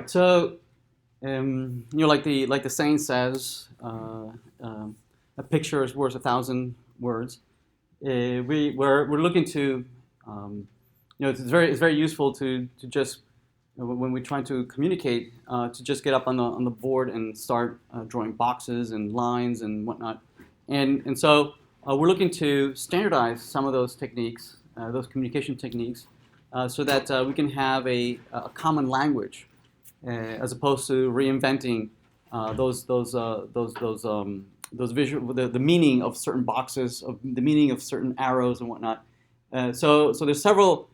right. So, like the saying says, a picture is worth 1,000 words. We're looking to, it's very useful to just when we're trying to communicate to just get up on the board and start drawing boxes and lines and whatnot, and so we're looking to standardize some of those techniques, those communication techniques, so that we can have a common language as opposed to reinventing those visual the meaning of certain boxes, of the meaning of certain arrows and whatnot. So there's several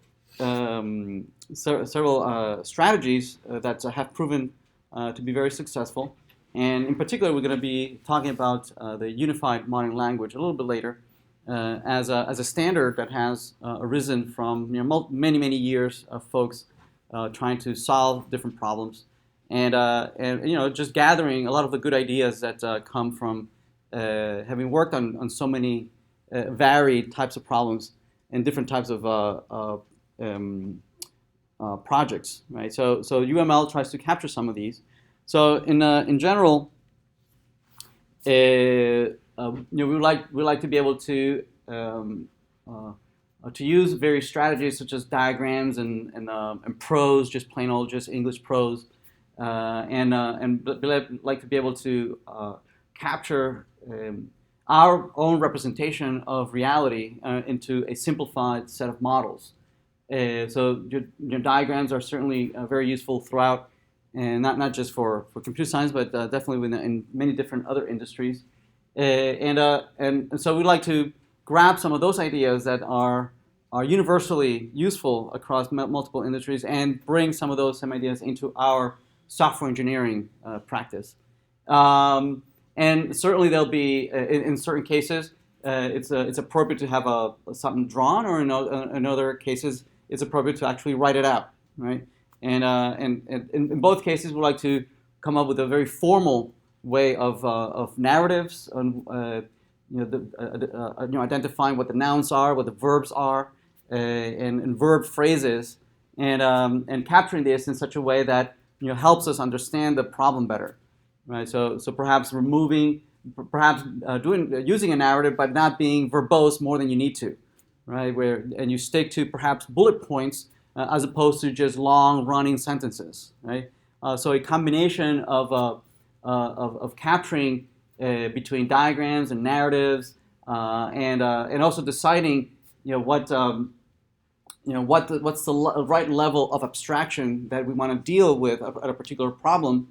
strategies that have proven to be very successful. And in particular, we're going to be talking about the unified modeling language a little bit later as a standard that has arisen from many years of folks trying to solve different problems, and just gathering a lot of the good ideas that come from having worked on so many varied types of problems and different types of projects, right? So UML tries to capture some of these. So in general, we like to be able to use various strategies such as diagrams and prose, just plain old just English prose, and like to be able to capture our own representation of reality into a simplified set of models. So your diagrams are certainly very useful throughout, and not just for computer science, but definitely in many different other industries. And so we like to grab some of those ideas that are universally useful across multiple industries and bring some of those same ideas into our software engineering practice. And certainly there'll be, in certain cases, it's appropriate to have something drawn, or in other cases, it's appropriate to actually write it out, right? And in both cases, we like to come up with a very formal way of narratives, identifying what the nouns are, what the verbs are, and verb phrases, and capturing this in such a way that helps us understand the problem better, right? So perhaps using a narrative, but not being verbose more than you need to, right? And you stick to perhaps bullet points as opposed to just long running sentences, right? So a combination of capturing between diagrams and narratives, and also deciding what's the right level of abstraction that we want to deal with at a particular problem,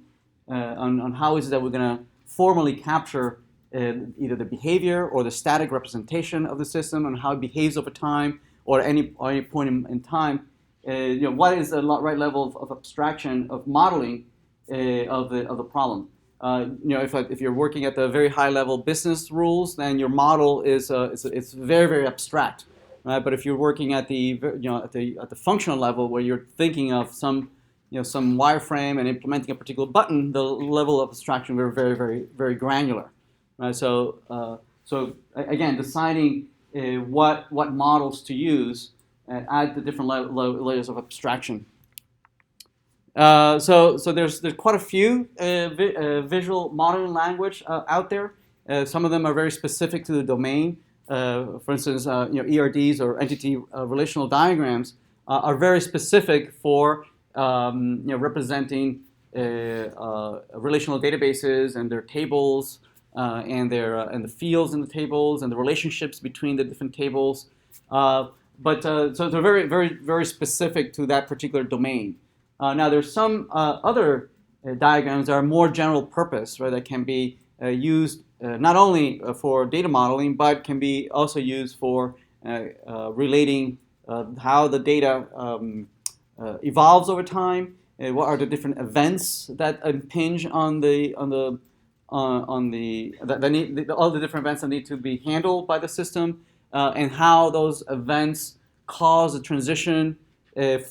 on how is it that we're going to formally capture either the behavior or the static representation of the system and how it behaves over time, or at any point in time. What is the right level of abstraction of modeling of the problem? If you're working at the very high level business rules, then your model is it's very abstract, right? But if you're working at the functional level, where you're thinking of some wireframe and implementing a particular button, the level of abstraction is very granular, right? So again, deciding what models to use at the different layers of abstraction. So there's quite a few visual modeling language out there. Some of them are very specific to the domain. For instance, ERDs, or entity relational diagrams, are very specific for representing relational databases and their tables, and the fields in the tables and the relationships between the different tables. But so they're very specific to that particular domain. Now there's some other diagrams that are more general purpose, right? That can be used not only for data modeling, but can be also used for relating how the data evolves over time. What are the different events that impinge on all the different events that need to be handled by the system, and how those events cause a transition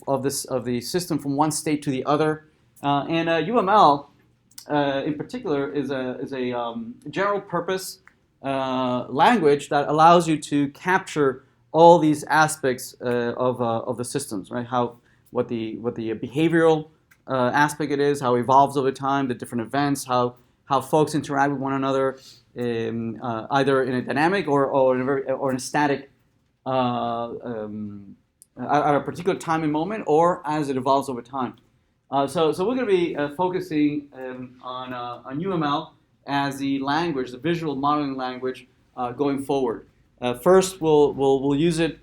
of the system from one state to the other. And UML, in particular, is a general purpose language that allows you to capture all these aspects of the systems, right? What the behavioral aspect it is, how it evolves over time, the different events, how folks interact with one another, either in a dynamic or in a static at a particular time and moment, or as it evolves over time. So we're going to be focusing on UML as the language, the visual modeling language, going forward. First, we'll use it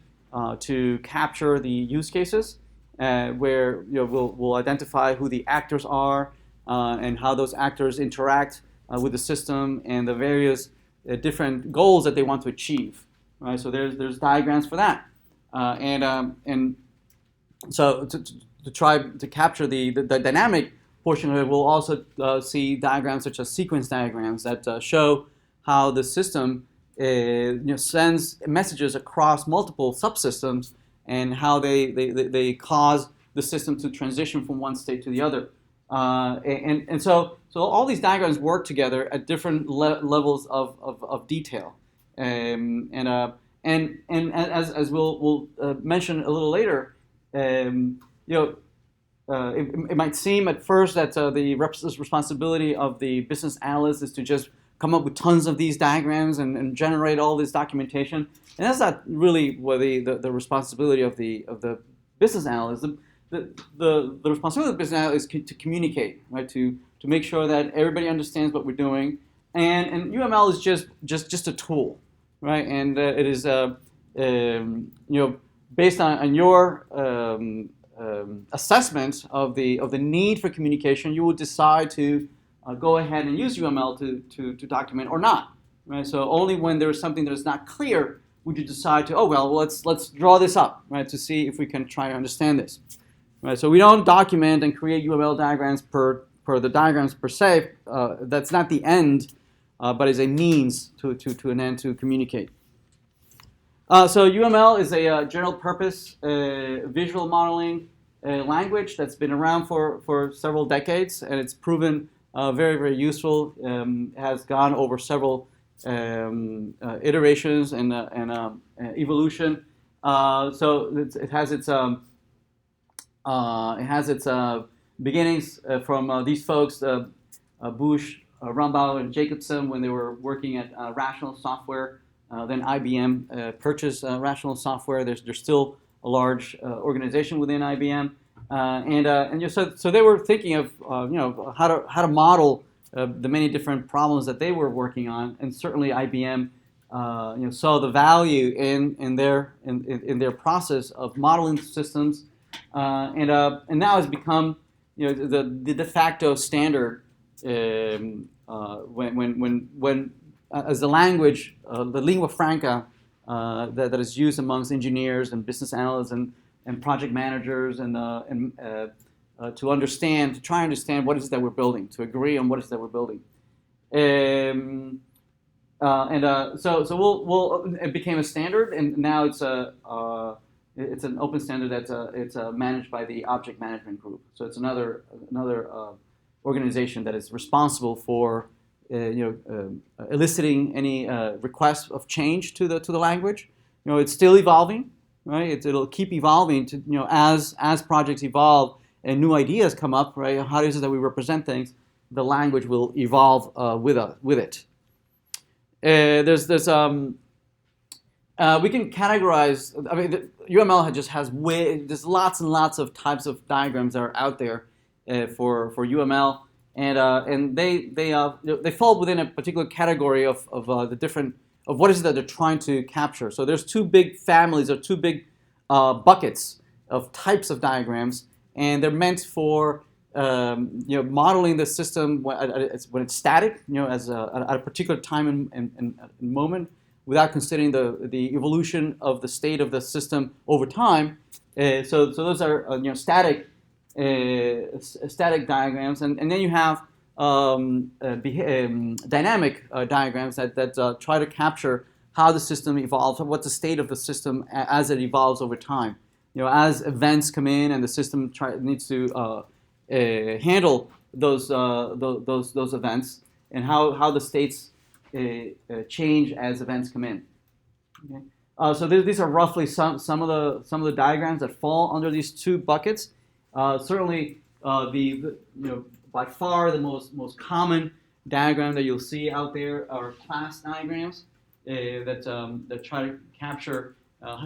to capture the use cases, where we'll identify who the actors are and how those actors interact with the system and the various different goals that they want to achieve. Right? So there's diagrams for that, and so to try to capture the dynamic portion of it, we'll also see diagrams such as sequence diagrams that show how the system sends messages across multiple subsystems and how they cause the system to transition from one state to the other. So all these diagrams work together at different levels of detail. And as we'll mention a little later, it might seem at first that the responsibility of the business analyst is to just come up with tons of these diagrams and generate all this documentation, and that's not really what the responsibility of the business analyst. The responsibility of the business analyst is to communicate, right? To make sure that everybody understands what we're doing, and UML is just a tool, right? And it is based on your assessment of the need for communication, you will decide to go ahead and use UML to document or not. Right? So only when there's something that is not clear would you decide to, let's draw this up, right, to see if we can try to understand this. Right? So we don't document and create UML diagrams per the diagrams per se. That's not the end, but is a means to an end to communicate. So UML is a general purpose visual modeling language that's been around for several decades, and it's proven very, very useful. Has gone over several iterations and evolution. So it has its beginnings from these folks, Bush, Rumbaugh, and Jacobson, when they were working at Rational Software. Then IBM purchased Rational Software. There's still a large organization within IBM, so they were thinking of how to model the many different problems that they were working on, and certainly IBM saw the value in their process of modeling systems, and now has become the de facto standard when as the language, the lingua franca that is used amongst engineers and business analysts and project managers and to try and understand what it is that we're building, to agree on what it is that we're building. So it became a standard, and now it's an open standard it's managed by the Object Management Group. So it's another organization that is responsible for eliciting any requests of change to the language. It's still evolving, right? It'll keep evolving to as projects evolve and new ideas come up, right? How is it that we represent things? The language will evolve with it. We can categorize. I mean, the UML just has there's lots and lots of types of diagrams that are out there for UML. And they fall within a particular category of what is it that they're trying to capture. So there's two big families or two big buckets of types of diagrams, and they're meant for modeling the system when it's static, at a particular time and moment, without considering the evolution of the state of the system over time. So those are static diagrams, and then you have dynamic diagrams that try to capture how the system evolves, what's the state of the system as it evolves over time. As events come in and the system needs to handle those events, and how the states change as events come in. Okay? So these are roughly some of the diagrams that fall under these two buckets. Certainly, By far the most common diagram that you'll see out there are class diagrams that try to capture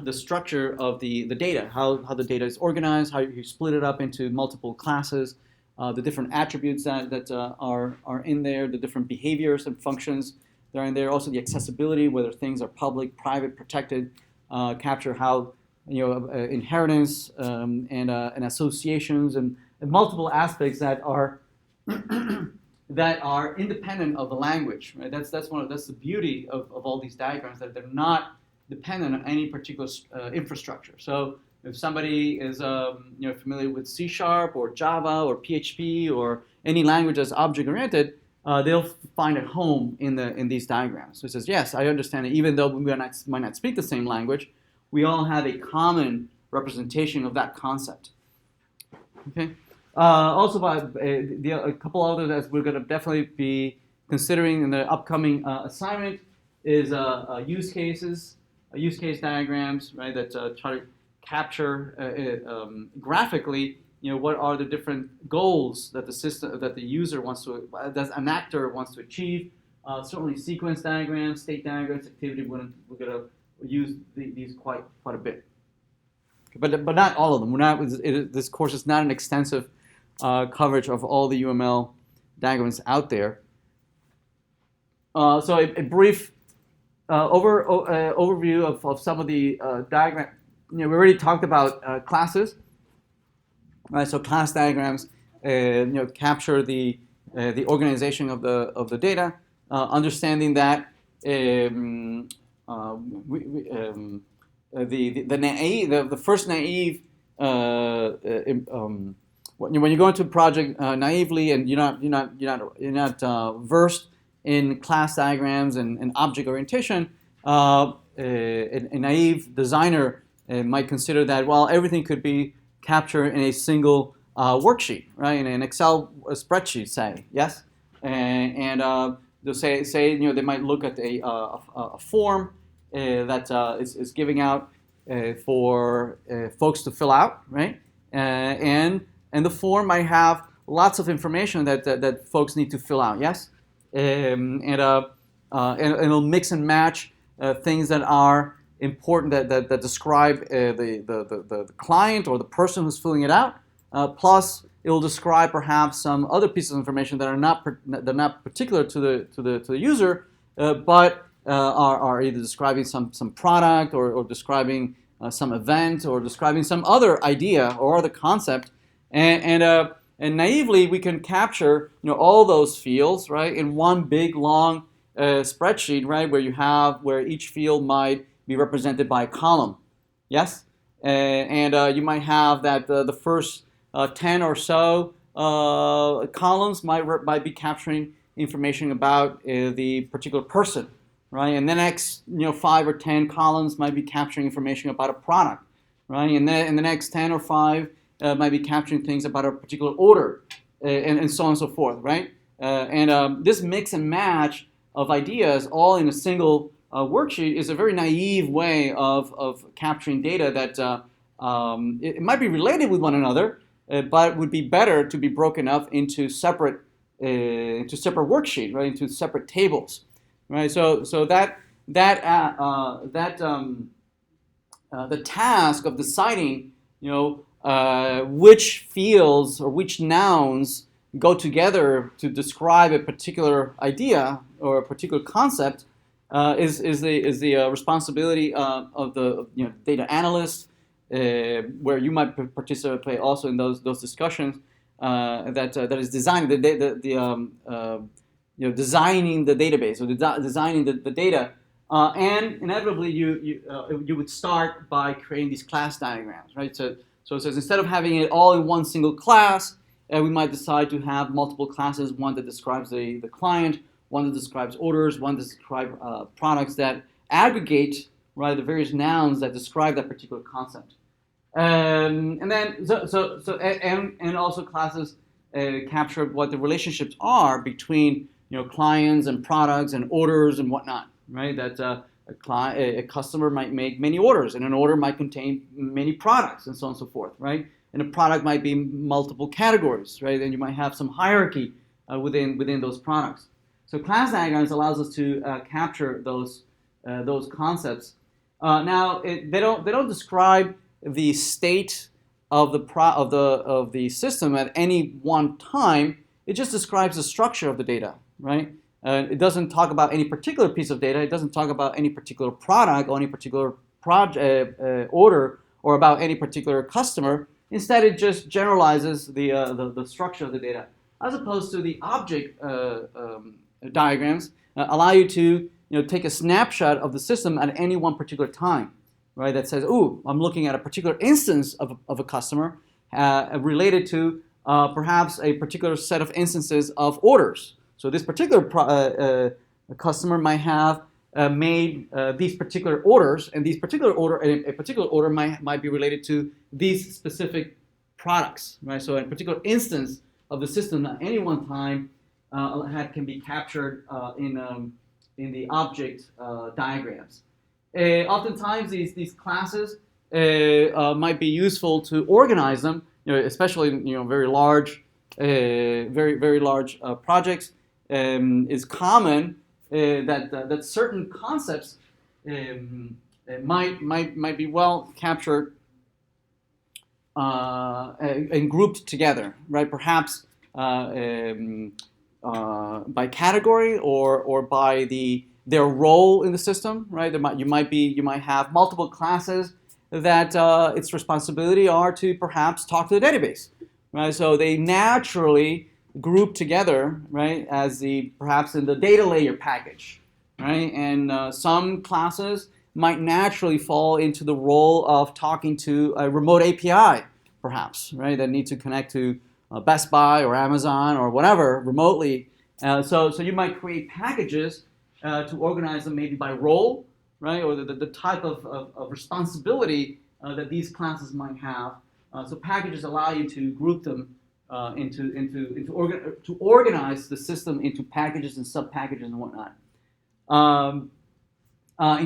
the structure of the data, how the data is organized, how you split it up into multiple classes, the different attributes that are in there, the different behaviors and functions that are in there, also the accessibility, whether things are public, private, protected, capture how inheritance and associations and multiple aspects that are that are independent of the language. Right? That's the beauty of all these diagrams, that they're not dependent on any particular infrastructure. So if somebody is familiar with C# or Java or PHP or any language that's object-oriented, they'll find at home in these diagrams. So it says, yes, I understand it. Even though we might not speak the same language, we all have a common representation of that concept. Okay. Also, a couple others that we're going to definitely be considering in the upcoming assignment is use cases, use case diagrams, right? That try to capture graphically, what are the different goals that the system, that the user wants to, that an actor wants to achieve. Certainly, sequence diagrams, state diagrams, activity. We're going to use these quite a bit, but not all of them. This course is not an extensive coverage of all the UML diagrams out there. So a brief overview of some of the diagram. We already talked about classes. Right, so class diagrams capture the organization of the data, understanding that the first naive when you go into a project naively and you're not versed in class diagrams and object orientation, a naive designer might consider that, well, everything could be captured in a single worksheet, right? In an Excel spreadsheet, say, yes, and they'll say they might look at a form that is giving out for folks to fill out, right? And the form might have lots of information that folks need to fill out, yes, and it'll mix and match things that are important that describe the client or the person who's filling it out. Plus, it will describe perhaps some other pieces of information that are not particular to the user, but are either describing some product or describing some event or describing some other idea or other concept. And naively, we can capture all those fields, right, in one big long spreadsheet, right, where each field might be represented by a column, yes, and you might have that the first 10 or so columns might be capturing information about the particular person, right, and the next 5 or 10 columns might be capturing information about a product, right, and then in the next 10 or 5 might be capturing things about a particular order, and so on and so forth, right, and this mix and match of ideas all in a single worksheet is a very naive way of capturing data that it might be related with one another, but would be better to be broken up into separate worksheets, right? Into separate tables, right? So the task of deciding, which fields or which nouns go together to describe a particular idea or a particular concept. Is the responsibility of the data analyst, where you might participate also in those discussions. That is designing designing the database or designing the data, and inevitably you would start by creating these class diagrams, right? So it says instead of having it all in one single class, we might decide to have multiple classes, one that describes the client, one that describes orders, one that describes products that aggregate, right, the various nouns that describe that particular concept. And then and also classes capture what the relationships are between clients and products and orders and whatnot, right? That a customer might make many orders, and an order might contain many products, and so on and so forth, right? and a product might be multiple categories, right? And you might have some hierarchy within those products. So class diagrams allows us to capture those concepts. Now they don't describe the state of the system at any one time. It just describes the structure of the data, right? It doesn't talk about any particular piece of data. It doesn't talk about any particular product or any particular order or about any particular customer. Instead, it just generalizes the structure of the data, as opposed to the object diagrams allow you to take a snapshot of the system at any one particular time, right? That says, "Ooh, I'm looking at a particular instance of a customer related to perhaps a particular set of instances of orders." So this particular customer might have made these particular orders, and a particular order might be related to these specific products, right? So a particular instance of the system at any one time can be captured in the object diagrams. Oftentimes, these classes might be useful to organize them, especially very large, very large projects. It's common that certain concepts might be well captured and grouped together, right? Perhaps by category or by their role in the system, right? You might have multiple classes that its responsibility are to perhaps talk to the database, right? So they naturally group together, right? As perhaps in the data layer package, right? And some classes might naturally fall into the role of talking to a remote API, perhaps, right? That need to connect to Best Buy or Amazon or whatever remotely. So you might create packages to organize them maybe by role, right? Or the type of responsibility that these classes might have. So packages allow you to group them to organize the system into packages and sub-packages and whatnot.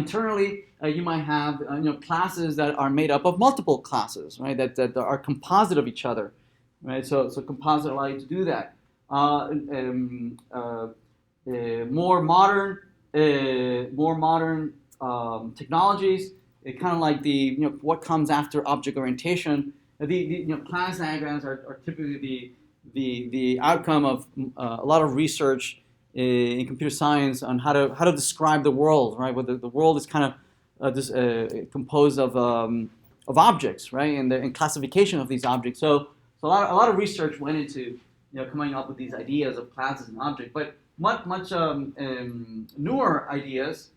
Internally, you might have classes that are made up of multiple classes, right? That are composite of each other, right? So composite allow you to do that. More modern technologies, kind of like what comes after object orientation. The class diagrams are typically the outcome of a lot of research in computer science on how to describe the world, right? Where the world is kind of composed of objects, right? And classification of these objects. So a lot of research went into coming up with these ideas of classes and objects, but much newer ideas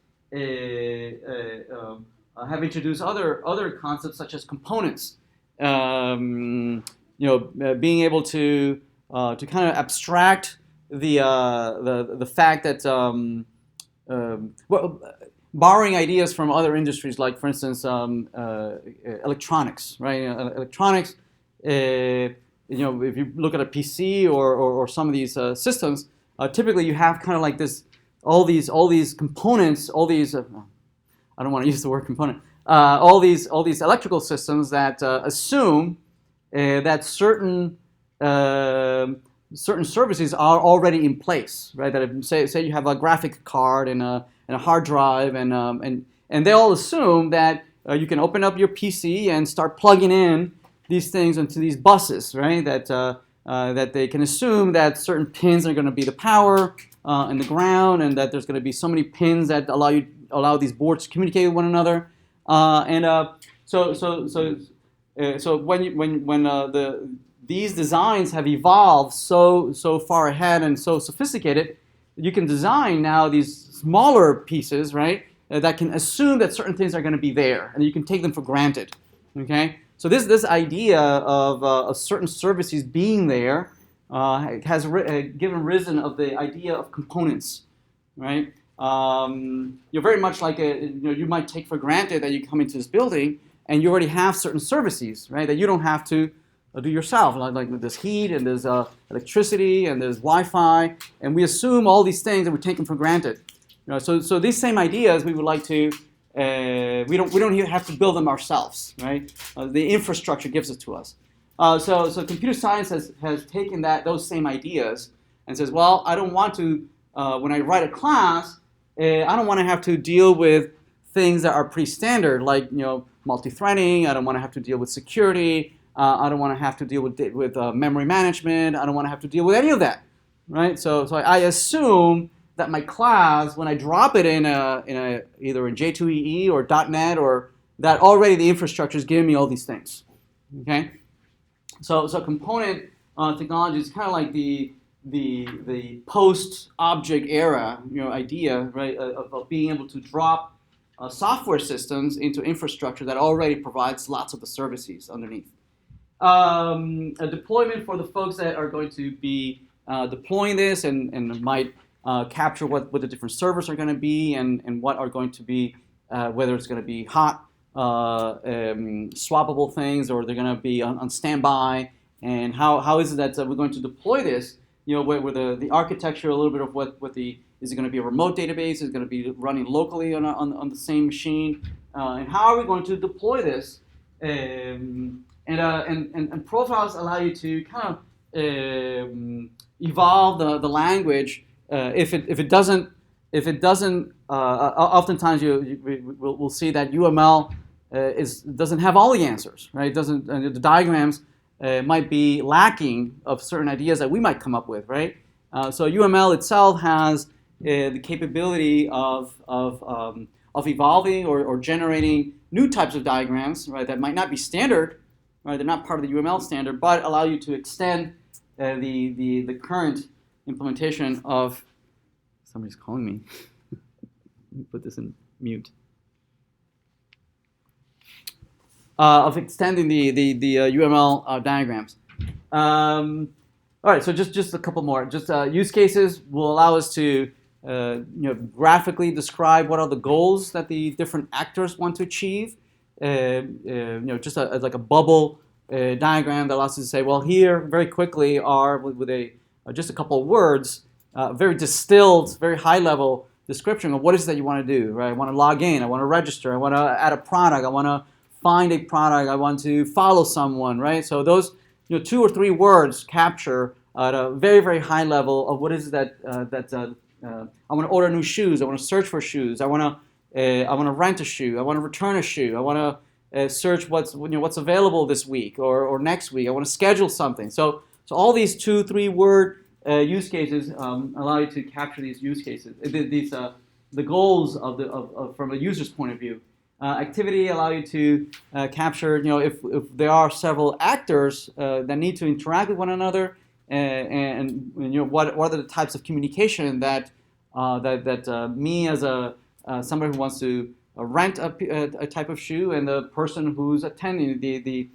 have introduced other concepts such as components. Being able to kind of abstract the fact that borrowing ideas from other industries, like for instance electronics, right? Electronics. If you look at a PC or some of these systems, typically you have kind of like all these components, all these. I don't want to use the word component. All these electrical systems that assume that certain services are already in place, right? That if, say you have a graphic card and a hard drive, and they all assume that you can open up your PC and start plugging in these things into these buses, right? That they can assume that certain pins are going to be the power and the ground, and that there's going to be so many pins that allow these boards to communicate with one another. So when these designs have evolved so far ahead and so sophisticated, you can design now these smaller pieces, right? That can assume that certain things are going to be there, and you can take them for granted. Okay. So this idea of certain services being there has risen of the idea of components, right? You're very much like you might take for granted that you come into this building and you already have certain services, right? That you don't have to do yourself. Like there's heat and there's electricity and there's Wi-Fi, and we assume all these things and we take them for granted. So these same ideas we would like to. We don't even have to build them ourselves, right? The infrastructure gives it to us. So computer science has taken those same ideas and says, well, I don't want to, when I write a class, I don't want to have to deal with things that are pretty standard, like multi-threading. I don't want to have to deal with security. I don't want to have to deal with memory management. I don't want to have to deal with any of that, right? So I assume that my class, when I drop it in either in J2EE or .NET, or that already the infrastructure is giving me all these things, okay? So component technology is kind of like the post-object era, idea, right, of being able to drop software systems into infrastructure that already provides lots of the services underneath. A deployment for the folks that are going to be deploying this and might capture what the different servers are going to be and what are going to be, whether it's going to be hot, swappable things, or they're going to be on standby, and how is it that we're going to deploy this? Where the architecture, a little bit of what is it going to be a remote database? Is it going to be running locally on the same machine? And how are we going to deploy this? And profiles allow you to kind of evolve the language. If it doesn't, oftentimes we'll see that UML doesn't have all the answers, right? It doesn't. The diagrams might be lacking of certain ideas that we might come up with, right? So UML itself has the capability of evolving or generating new types of diagrams, right? That might not be standard, right? They're not part of the UML standard, but allow you to extend the current implementation of. Somebody's calling me. Let me put this in mute. Of extending the UML diagrams. All right, so just a couple more. Just use cases will allow us to graphically describe what are the goals that the different actors want to achieve. Just like a bubble diagram that allows us to say, well, here very quickly are with just a couple of words, very distilled, very high level description of what it is that you want to do. Right? I want to log in. I want to register. I want to add a product. I want to find a product. I want to follow someone. Right? So those 2 or 3 words capture at a very, very high level of what is that I want to order new shoes. I want to search for shoes. I want to rent a shoe. I want to return a shoe. I want to search what's available this week or next week. I want to schedule something. So all these 2-3 word use cases allow you to capture these use cases. The goals from a user's point of view. Activity allow you to capture. If there are several actors that need to interact with one another. And what are the types of communication that me as somebody who wants to rent a type of shoe, and the person who's attending the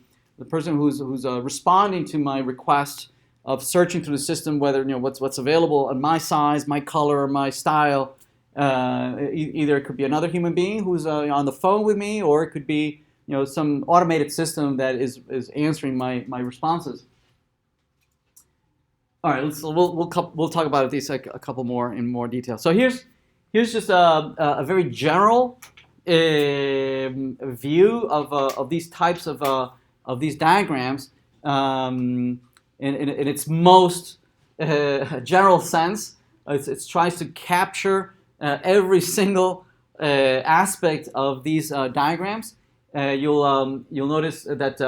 person who's responding to my request of searching through the system, whether what's available in my size, my color, my style. Either it could be another human being who's on the phone with me, or it could be some automated system that is answering my responses. All right, we'll talk about these a couple more in more detail. So here's just a very general view of these types of these diagrams in its most general sense. It tries to capture every single aspect of these diagrams. You'll notice that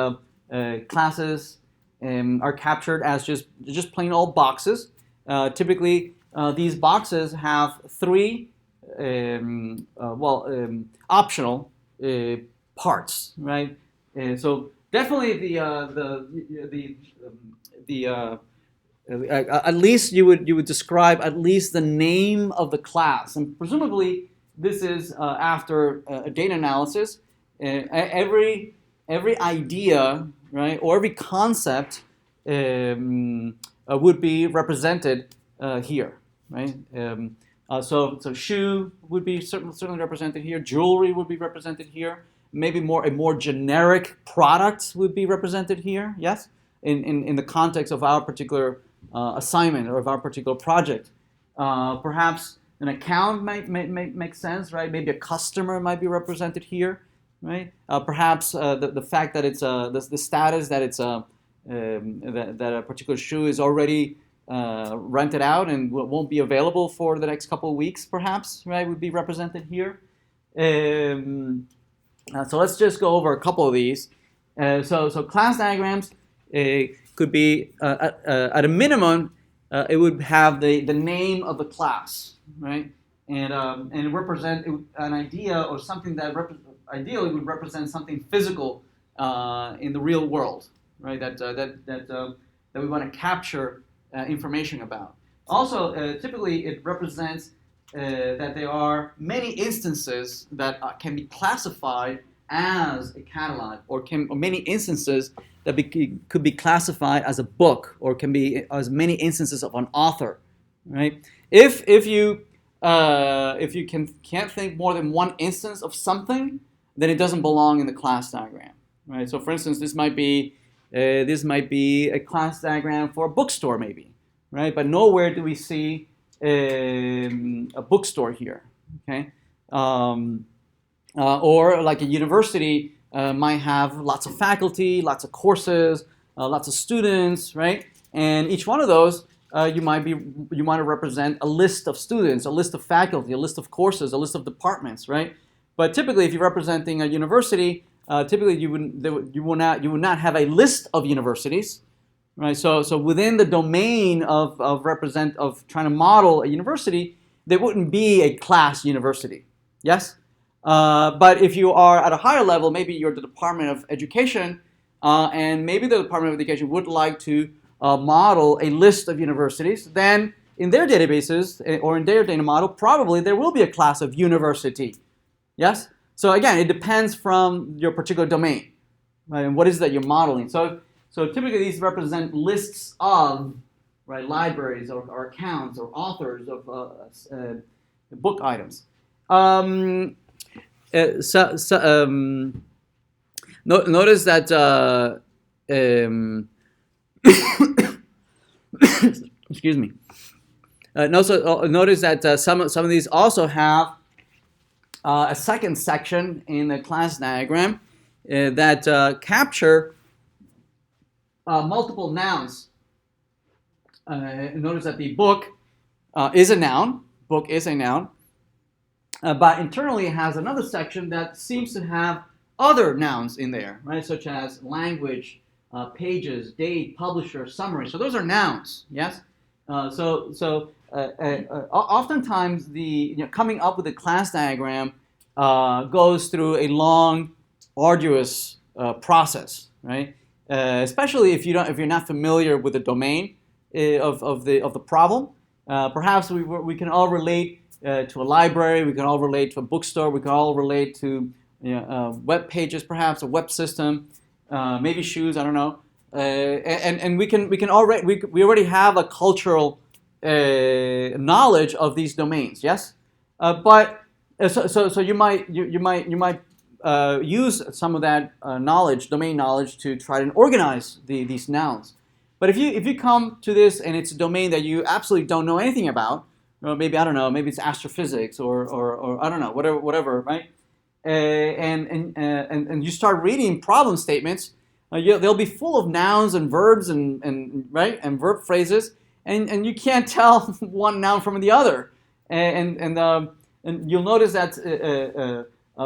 classes are captured as just plain old boxes. Typically, these boxes have 3 optional parts, right? So definitely at least you would describe at least the name of the class, and presumably this is after a data analysis. Every idea, right, or every concept would be represented here, right? So shoe would be certainly represented here. Jewelry would be represented here. Maybe a more generic product would be represented here. Yes, in the context of our particular assignment or of our particular project. Perhaps an account might make sense, right? Maybe a customer might be represented here. Right? Perhaps the fact that it's the status that it's that a particular shoe is already rented out and won't be available for the next couple of weeks, perhaps, right, would be represented here. So let's just go over a couple of these. So class diagrams could be, at a minimum, it would have the name of the class, right? And represent an idea or something that ideally would represent something physical in the real world, right? That we want to capture information about. Also, typically it represents that there are many instances that can be classified as a catalog, or many instances that could be classified as a book, or can be as many instances of an author, right? If you can't think more than one instance of something, then it doesn't belong in the class diagram, right? So, for instance, this might be a class diagram for a bookstore, maybe, right? But nowhere do we see a bookstore here, okay? Or like a university might have lots of faculty, lots of courses, lots of students, right? And each one of those you want to represent a list of students, a list of faculty, a list of courses, a list of departments, right? But typically, if you're representing a university, typically you would not have a list of universities, right? So within the domain of trying to model a university, there wouldn't be a class university, yes. But if you are at a higher level, maybe you're the Department of Education, and maybe the Department of Education would like to model a list of universities, then in their databases or in their data model, probably there will be a class of university. Yes? So again, it depends from your particular domain, right? And what is that you're modeling. So typically these represent lists of, right, libraries or accounts or authors of book items. Notice that excuse me. Notice that some of these also have a second section in the class diagram that capture multiple nouns. Notice that the book is a noun. Book is a noun. But internally it has another section that seems to have other nouns in there, right? Such as language, pages, date, publisher, summary. So those are nouns, yes? Oftentimes coming up with a class diagram goes through a long, arduous process, right? Especially if you're not familiar with the domain of the problem. Perhaps we can all relate to a library. We can all relate to a bookstore. We can all relate to web pages, perhaps a web system, maybe shoes. I don't know. And we already have a cultural knowledge of these domains. Yes, but so you might use some of that domain knowledge, to try and organize these nouns. But if you come to this and it's a domain that you absolutely don't know anything about, maybe I don't know, maybe it's astrophysics or I don't know, whatever, right? And you start reading problem statements, they'll be full of nouns and verbs and verb phrases, and you can't tell one noun from the other. And you'll notice that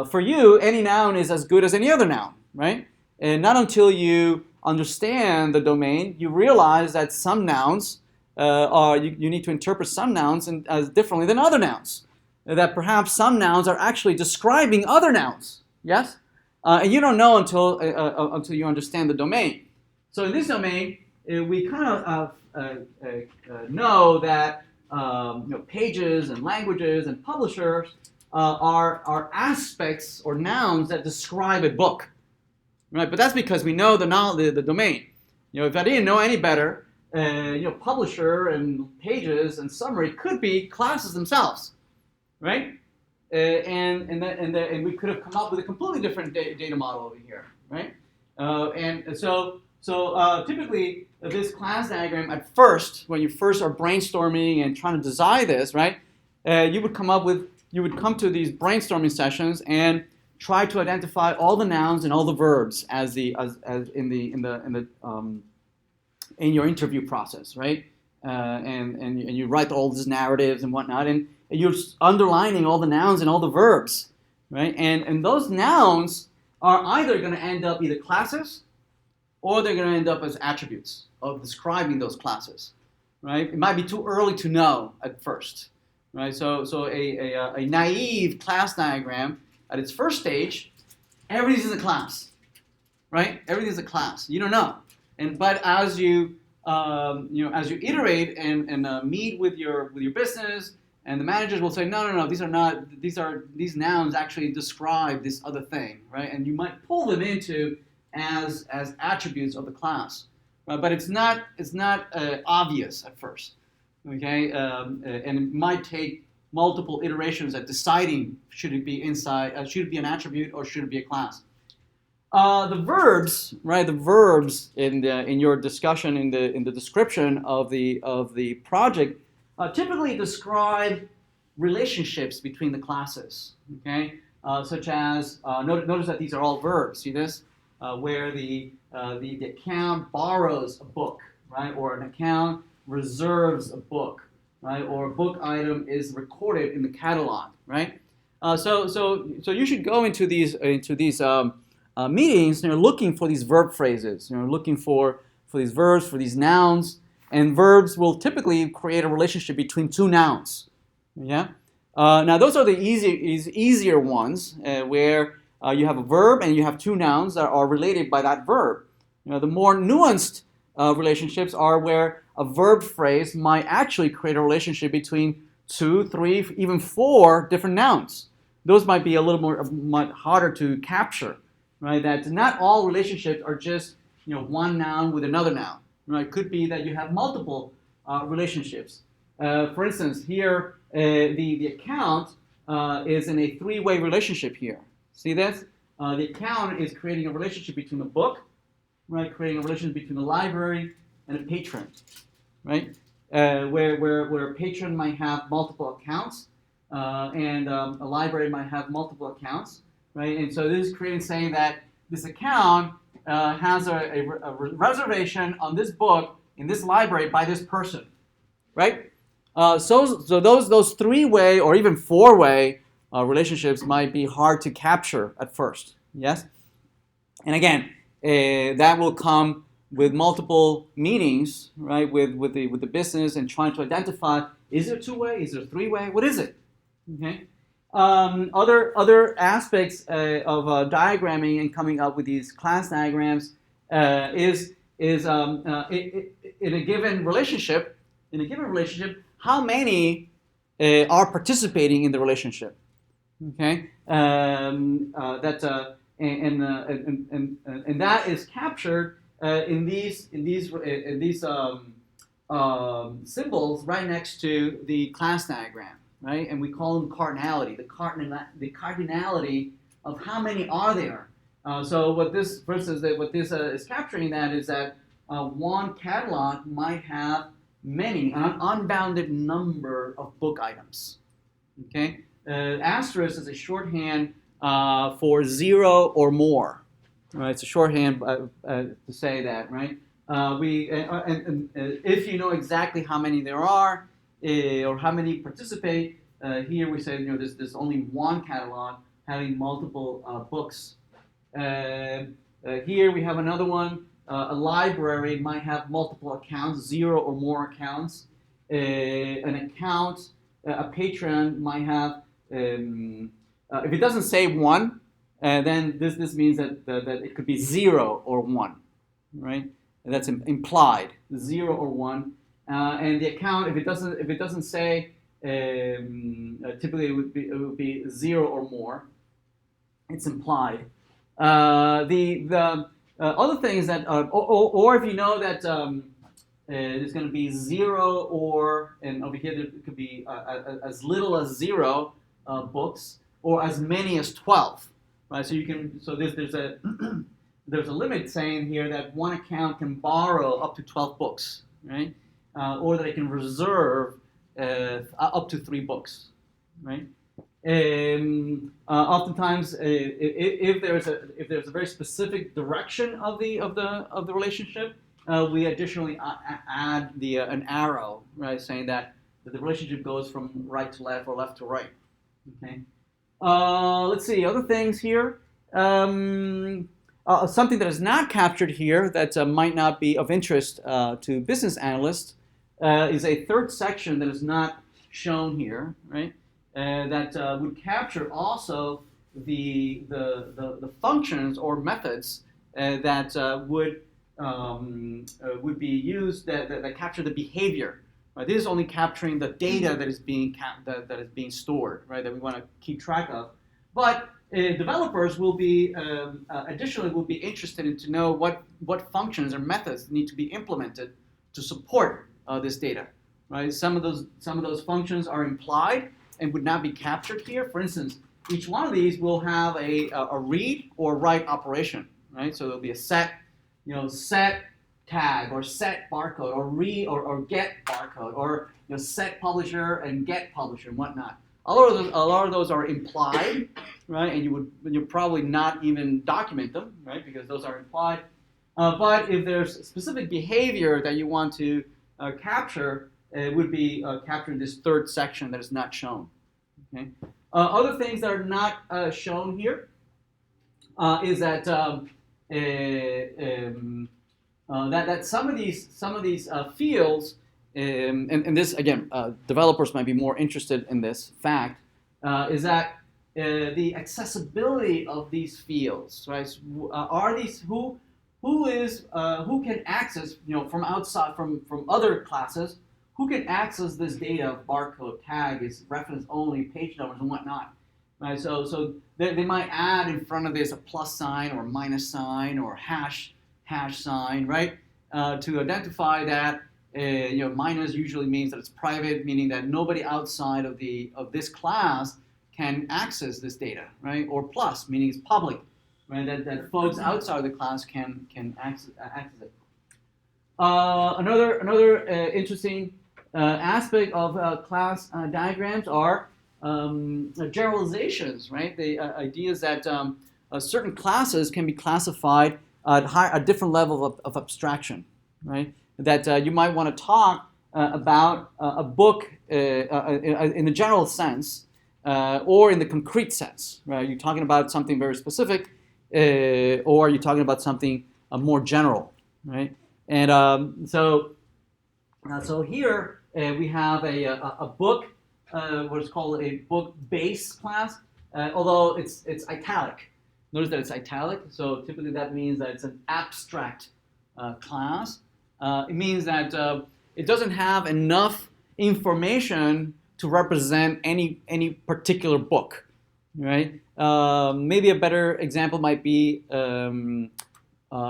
for you, any noun is as good as any other noun, right? And not until you understand the domain, you realize that some nouns you need to interpret some nouns as differently than other nouns. That perhaps some nouns are actually describing other nouns. Yes, and you don't know until you understand the domain. So in this domain, we kind of know that pages and languages and publishers are aspects or nouns that describe a book, right? But that's because we know the domain. If I didn't know any better, publisher and pages and summary could be classes themselves, right? And we could have come up with a completely different data model over here, right? So typically this class diagram at first, when you first are brainstorming and trying to design this, right? You would come to these brainstorming sessions and try to identify all the nouns and all the verbs as in the in your interview process, right? And you write all these narratives and whatnot, and you're underlining all the nouns and all the verbs, right? And those nouns are either going to end up either classes or they're going to end up as attributes of describing those classes, right? It might be too early to know at first, right? So a naive class diagram at its first stage, everything's in a class, right? Everything's a class. You don't know, but as you as you iterate and meet with your business, and the managers will say, no, these nouns actually describe this other thing, right? And you might pull them into as attributes of the class, right? But it's not obvious at first, okay? And it might take multiple iterations at deciding should it be an attribute or should it be a class. The verbs, right? The verbs in your discussion in the description of the project typically describe relationships between the classes. Okay, such as notice that these are all verbs. See this, where the account borrows a book, right? Or an account reserves a book, right? Or a book item is recorded in the catalog, right? So you should go into these meetings, looking for these verb phrases, looking for these verbs, for these nouns, and verbs will typically create a relationship between two nouns. Yeah. Now those are the easier ones where you have a verb and you have two nouns that are related by that verb. The more nuanced relationships are where a verb phrase might actually create a relationship between 2, 3, even 4 different nouns. Those might be a little much harder to capture. Right, that not all relationships are just one noun with another noun. Right, it could be that you have multiple relationships. For instance, here the account is in a three-way relationship here. See this? The account is creating a relationship between a book, right? Creating a relationship between a library and a patron, right? Where a patron might have multiple accounts, and a library might have multiple accounts. Right, and so this is saying that this account has a reservation on this book in this library by this person, right? So those three-way or even four-way relationships might be hard to capture at first. Yes, and again, that will come with multiple meetings, right? With the business and trying to identify: is it two-way? Is it three-way? What is it? Okay. Other aspects of diagramming and coming up with these class diagrams is in a given relationship. How many are participating in the relationship? Okay, and that is captured in these symbols right next to the class diagram. Right, and we call them cardinality. The cardinality of how many are there. So what this, for instance, is capturing that is that one catalog might have an unbounded number of book items. Okay, asterisk is a shorthand for 0 or more. Right, it's a shorthand to say that. Right, if you know exactly how many there are. Or how many participate. Here we say there's only one catalog having multiple books. Here we have another one. A library might have multiple accounts, 0 or more accounts. An account, a patron might have. If it doesn't say 1, then this means that it could be 0 or 1, right? And that's implied, 0 or 1. And the account, if it doesn't say, typically it would be 0 or more. It's implied. The other thing is that, or if you know that there's going to be 0 or, and over here there could be as little as 0 books, or as many as 12. Right. So you can. So there's a there's a limit saying here that one account can borrow up to 12 books. Right. Or that it can reserve up to 3 books, right? Oftentimes, if there's a very specific direction of the relationship, we additionally add an arrow, right, saying that the relationship goes from right to left or left to right. Okay. Let's see other things here. Something that is not captured here that might not be of interest to business analysts is a third section that is not shown here, right? That would capture also the functions or methods that would be used that capture the behavior. Right? This is only capturing the data that is being that is being stored, right? That we want to keep track of. But developers will be additionally will be interested in to know what functions or methods need to be implemented to support this data. Right? Some of those functions are implied and would not be captured here. For instance, each one of these will have a read or write operation. Right? So there'll be a set tag or set barcode or read or get barcode or set publisher and get publisher and whatnot. A lot of those are implied, right? And you probably not even document them, right? Because those are implied. But if there's specific behavior that you want to capture, it would be captured in this third section that is not shown. Okay. Other things that are not shown here is that that some of these fields, and this again, developers might be more interested in this fact, is that the accessibility of these fields, right? Are these who can access, from outside, from other classes, who can access this data, barcode, tag, is reference only, page numbers, and whatnot, right? So they might add in front of this a plus sign or a minus sign or hash sign, right? To identify that, minus usually means that it's private, meaning that nobody outside of this class can access this data, right? Or plus, meaning it's public, right? That folks outside of the class can access it. Another interesting aspect of class diagrams are generalizations, right? The idea is that certain classes can be classified at a different level of abstraction, right? That you might want to talk about a book in the general sense or in the concrete sense, right? You're talking about something very specific, or you're talking about something more general, right? And so here we have a book, what is called a book base class, although it's italic. Notice that it's italic, so typically that means that it's an abstract class. It means that it doesn't have enough information to represent any particular book, right? Maybe a better example might be,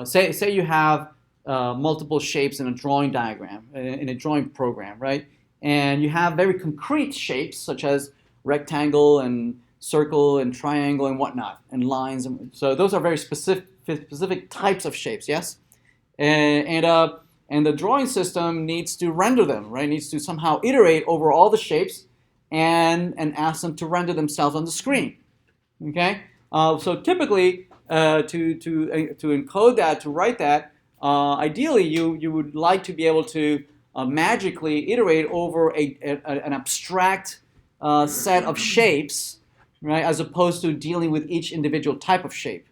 say you have multiple shapes in a drawing diagram, in a drawing program, right? And you have very concrete shapes such as rectangle and circle and triangle and whatnot, and lines. So those are very specific types of shapes, yes? And the drawing system needs to render them, right? Needs to somehow iterate over all the shapes and ask them to render themselves on the screen, okay? So typically, to encode that, to write that, ideally you would like to be able to magically iterate over an abstract set of shapes, right, as opposed to dealing with each individual type of shape,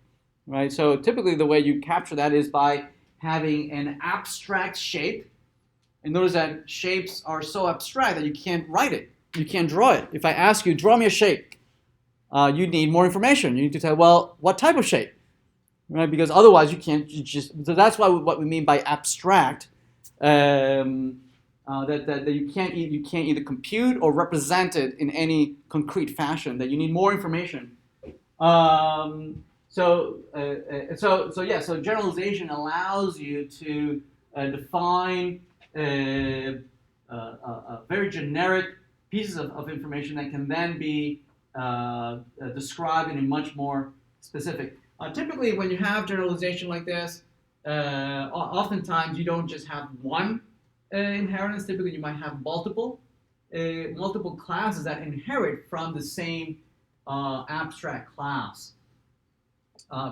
right? So typically the way you capture that is by having an abstract shape, and notice that shapes are so abstract that you can't write it, you can't draw it. If I ask you, draw me a shape, you need more information. You need to tell, well, what type of shape, right? Because otherwise you can't. So that's why what we mean by abstract. That you can't either compute or represent it in any concrete fashion. That you need more information. So generalization allows you to define very generic pieces of information that can then be described in a much more specific. Typically, when you have generalization like this, oftentimes you don't just have one inheritance. Typically, you might have multiple classes that inherit from the same abstract class.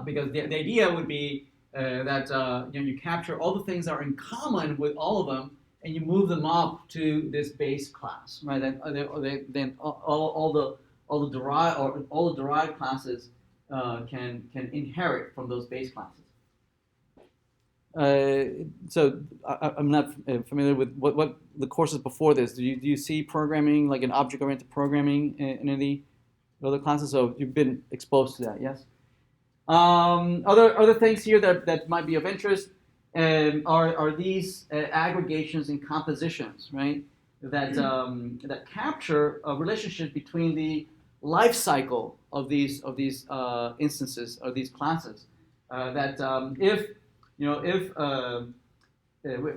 Because the idea would be you capture all the things that are in common with all of them, and you move them up to this base class, right? Then all the derived classes can inherit from those base classes. I'm not familiar with what the courses before this. Do you see programming, like an object-oriented programming, in any other classes? So you've been exposed to that, yes? Other things here that might be of interest are these aggregations and compositions, right? That capture a relationship between the life cycle of these instances of these classes. If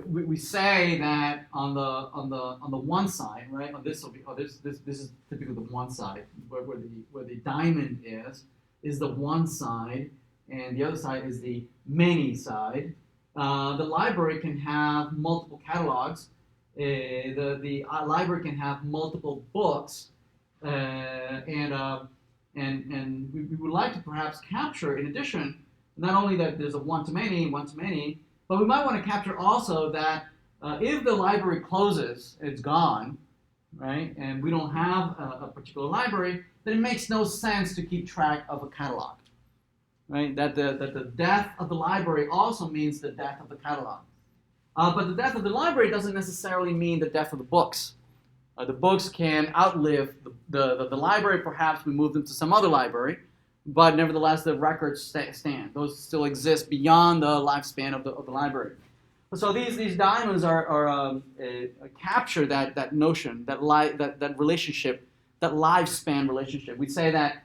we say that on the one side, right? On this will be this is typically the one side where the diamond is the one side, and the other side is the many side. The library can have multiple catalogs. The library can have multiple books, and we would like to perhaps capture, in addition, not only that there's a one-to-many, but we might want to capture also that if the library closes, it's gone, right? And we don't have a particular library, then it makes no sense to keep track of a catalog, right? That the death of the library also means the death of the catalog. But the death of the library doesn't necessarily mean the death of the books. The books can outlive the library. Perhaps we move them to some other library, but nevertheless, the records stand. Those still exist beyond the lifespan of the library. So these diamonds are capture that notion, that relationship, that lifespan relationship. We say that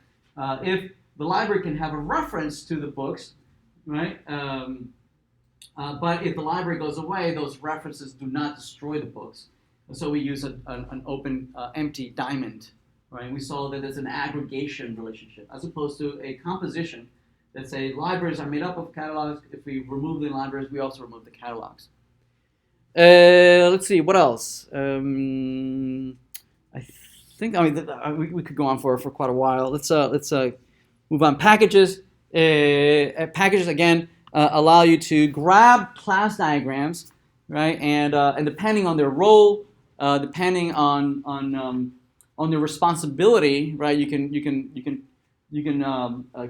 if the library can have a reference to the books, right? But if the library goes away, those references do not destroy the books. So we use an open, empty diamond. Right? We saw that there's an aggregation relationship as opposed to a composition that say libraries are made up of catalogs. If we remove the libraries, we also remove the catalogs. Let's see, what else? I we could go on for quite a while. Let's move on. Packages. Packages again allow you to grab class diagrams, right? And depending on their role, depending on their responsibility, right? You can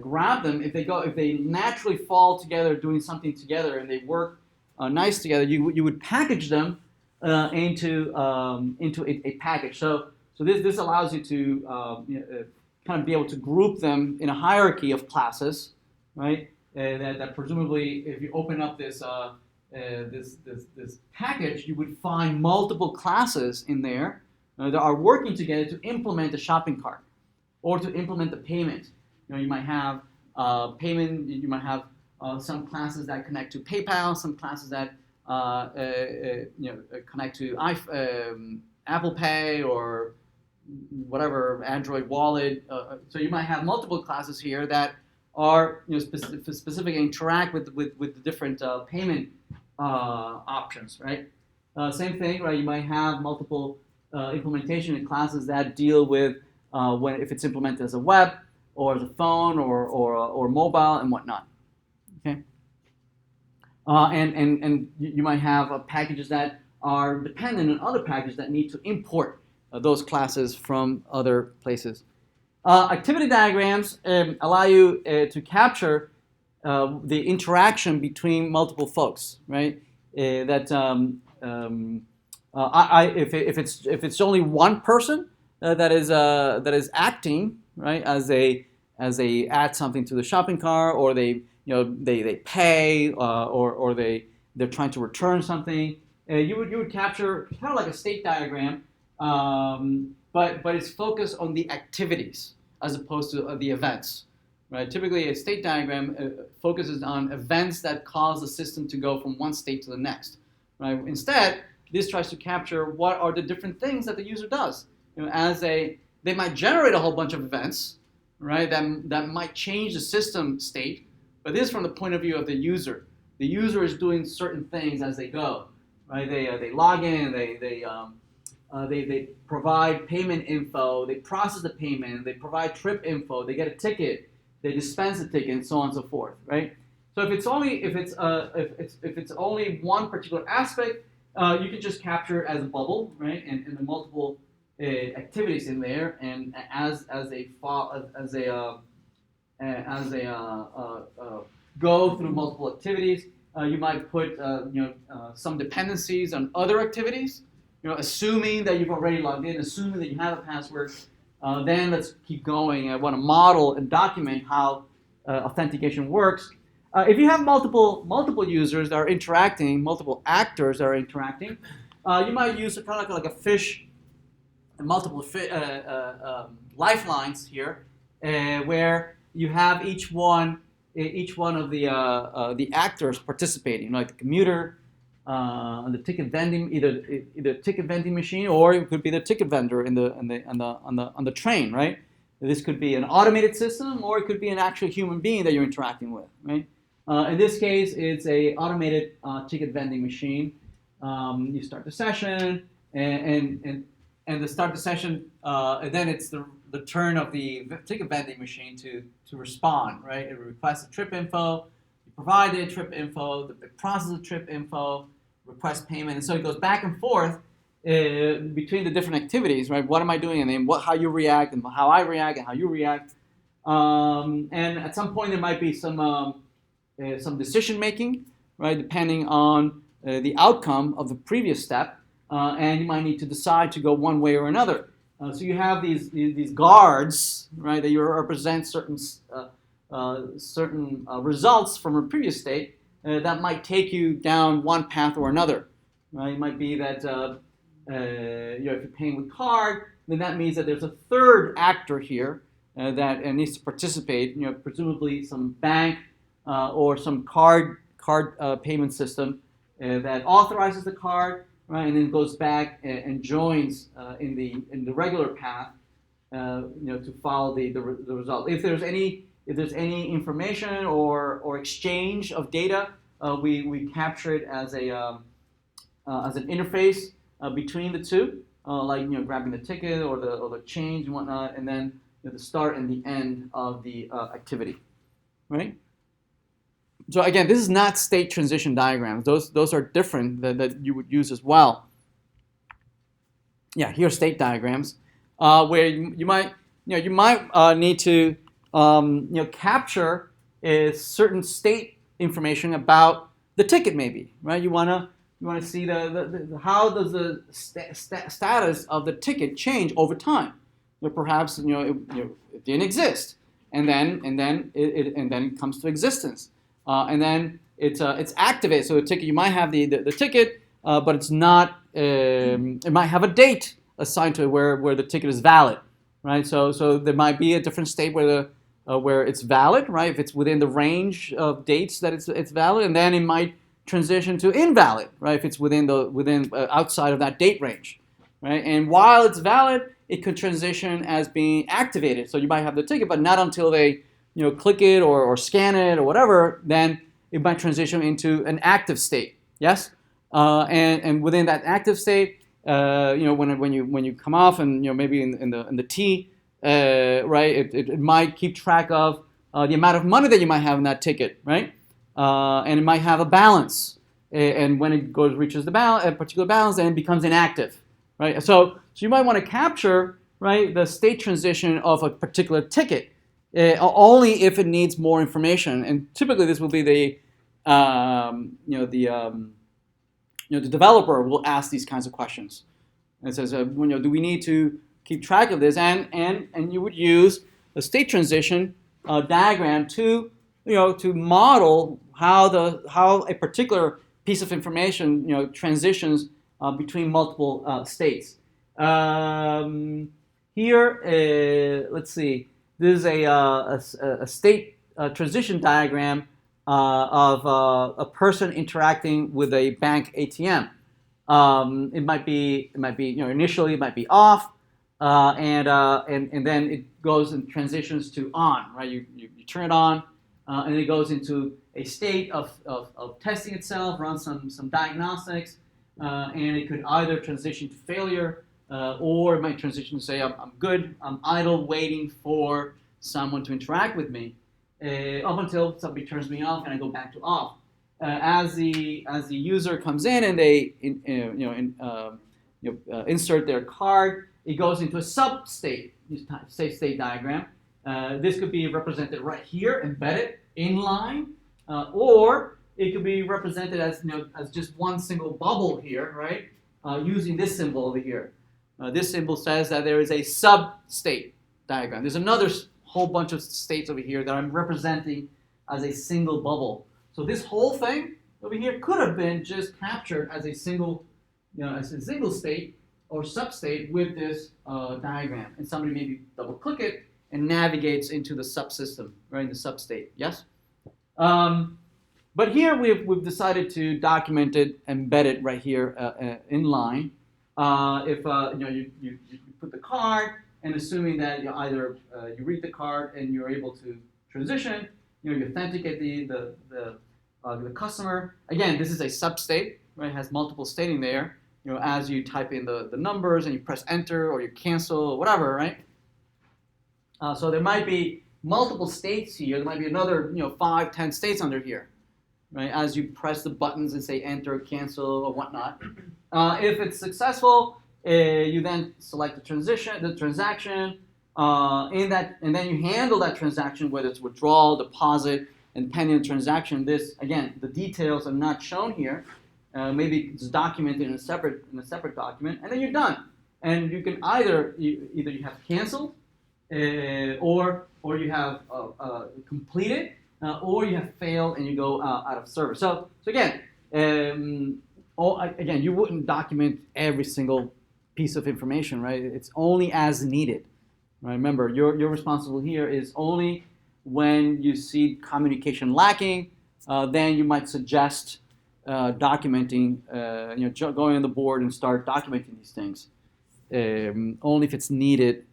grab them if they naturally fall together, doing something together, and they work nice together. You would package them into a package. So this allows you to kind of be able to group them in a hierarchy of classes, right? That presumably, if you open up this package, you would find multiple classes in there that are working together to implement the shopping cart or to implement the payment. You might have payment. You might have some classes that connect to PayPal, some classes that connect to Apple Pay or whatever Android wallet. So you might have multiple classes here that are specifically interact with the different payment options, right? Same thing, right? You might have multiple implementation in classes that deal with if it's implemented as a web or as a phone or mobile and whatnot. Okay. And you might have packages that are dependent on other packages that need to import those classes from other places. Activity diagrams allow you to capture the interaction between multiple folks, right? If it's only one person that is acting, right, as they add something to the shopping cart, or they pay, or they're trying to return something, you would capture kind of like a state diagram, but it's focused on the activities as opposed to the events. Right? Typically, a state diagram focuses on events that cause the system to go from one state to the next. Right? Instead, this tries to capture what are the different things that the user does. They might generate a whole bunch of events, right? That might change the system state, but this is from the point of view of the user. The user is doing certain things as they go. Right? They log in. They provide payment info. They process the payment. They provide trip info. They get a ticket. They dispense the ticket, and so on and so forth, right? So if it's only one particular aspect, you can just capture it as a bubble, right? And the multiple activities in there, and as a go through multiple activities. You might put some dependencies on other activities. Assuming that you've already logged in, assuming that you have a password. Then let's keep going. I want to model and document how authentication works. If you have multiple users that are interacting, multiple actors that are interacting, you might use a kind of like a fish, multiple lifelines here, where you have each one of the actors participating, like the commuter, the ticket vending, either ticket vending machine, or it could be the ticket vendor on the train, right? This could be an automated system, or it could be an actual human being that you're interacting with, right? In this case, it's a automated ticket vending machine. You start the session, and the start the session, and then it's the turn of the ticket vending machine to respond, right? It requests a trip info, you provide the trip info, the process of trip info, request payment, and so it goes back and forth between the different activities, right? What am I doing, and then how you react, and how I react, and how you react. And at some point there might be some decision making, right? Depending on the outcome of the previous step, and you might need to decide to go one way or another. So you have these guards, right? That you represent certain results from a previous state that might take you down one path or another. Right? It might be that if you're paying with card, then that means that there's a third actor here that needs to participate. Presumably some bank or some card payment system that authorizes the card, right, and then goes back and joins in the regular path, to follow the result. If there's any information or exchange of data, we capture it as an interface between the two, like grabbing the ticket or the change and whatnot, and then the start and the end of the activity, right? So again, this is not state transition diagrams. Those are different that you would use as well. Yeah, here are state diagrams where you might need to capture a certain state information about the ticket, maybe, right? You want to see how does the status of the ticket change over time. Perhaps it didn't exist, and then it comes to existence. And then it's activated. So the ticket, you might have the ticket, but it's not. It might have a date assigned to it where the ticket is valid, right? So there might be a different state where it's valid, right? If it's within the range of dates that it's valid, and then it might transition to invalid, right? If it's within outside of that date range, right? And while it's valid, it could transition as being activated. So you might have the ticket, but not until they click it or scan it or whatever, then it might transition into an active state. Yes, and within that active state, when you come off and maybe in the T, right, it might keep track of the amount of money that you might have in that ticket, right, and it might have a balance, and when it reaches a particular balance, then it becomes inactive, right. So you might want to capture, right, the state transition of a particular ticket. Only if it needs more information, and typically this will be the developer will ask these kinds of questions. And it says, do we need to keep track of this? And you would use a state transition diagram to model how a particular piece of information transitions between multiple states. Here, let's see. This is a state transition diagram of a person interacting with a bank ATM. It might be initially it might be off, and then it goes and transitions to on. Right, you turn it on, and it goes into a state of testing itself, runs some diagnostics, and it could either transition to failure. Or it might transition to say, I'm good, I'm idle, waiting for someone to interact with me. up until somebody turns me off and I go back to off. As the user comes in and they insert their card, it goes into a sub-state state diagram. This could be represented right here, embedded, inline, or it could be represented as as just one single bubble here, right? Using this symbol over here. This symbol says that there is a sub-state diagram. There's another whole bunch of states over here that I'm representing as a single bubble. So this whole thing over here could have been just captured as a single, as a single state or substate with this diagram. And somebody maybe double-click it and navigates into the subsystem, right, in the substate. Yes? But here we've decided to document it, embed it right here in line. If you put the card, and assuming that either you read the card and you're able to transition, you authenticate the customer. Again, this is a substate, right? It has multiple stating there. As you type in the numbers and you press enter or you cancel or whatever, right? So there might be multiple states here. There might be another 5, 10 states under here, right? As you press the buttons and say enter, cancel, or whatnot. If it's successful, you then select the transaction, and then you handle that transaction, whether it's withdrawal, deposit, and pending transaction. This again, the details are not shown here. Maybe it's documented in a separate document, and then you're done. And you can either you have canceled, or you have completed, or you have failed and you go out of service. So again, you wouldn't document every single piece of information, right? It's only as needed, right? Remember, your responsible here is only when you see communication lacking, then you might suggest documenting, going on the board and start documenting these things, only if it's needed.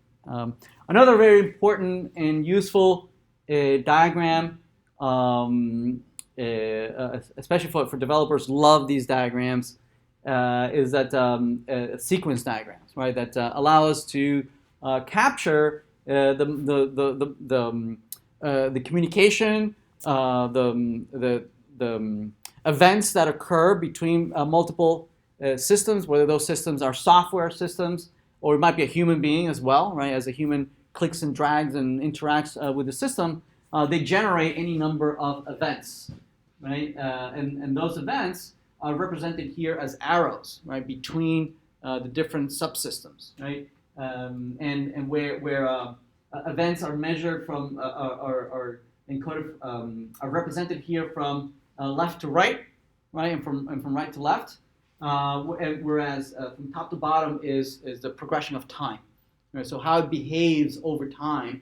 Another very important and useful diagram, especially for developers, love these diagrams, is that sequence diagrams, right? That allow us to capture the communication, the events that occur between multiple systems, whether those systems are software systems or it might be a human being as well, right? As a human clicks and drags and interacts with the system, they generate any number of events, right? And those events are represented here as arrows, right, between the different subsystems, right? And where events are measured from are encoded are represented here from left to right, right, and from right to left. Whereas from top to bottom is the progression of time, right? So how it behaves over time.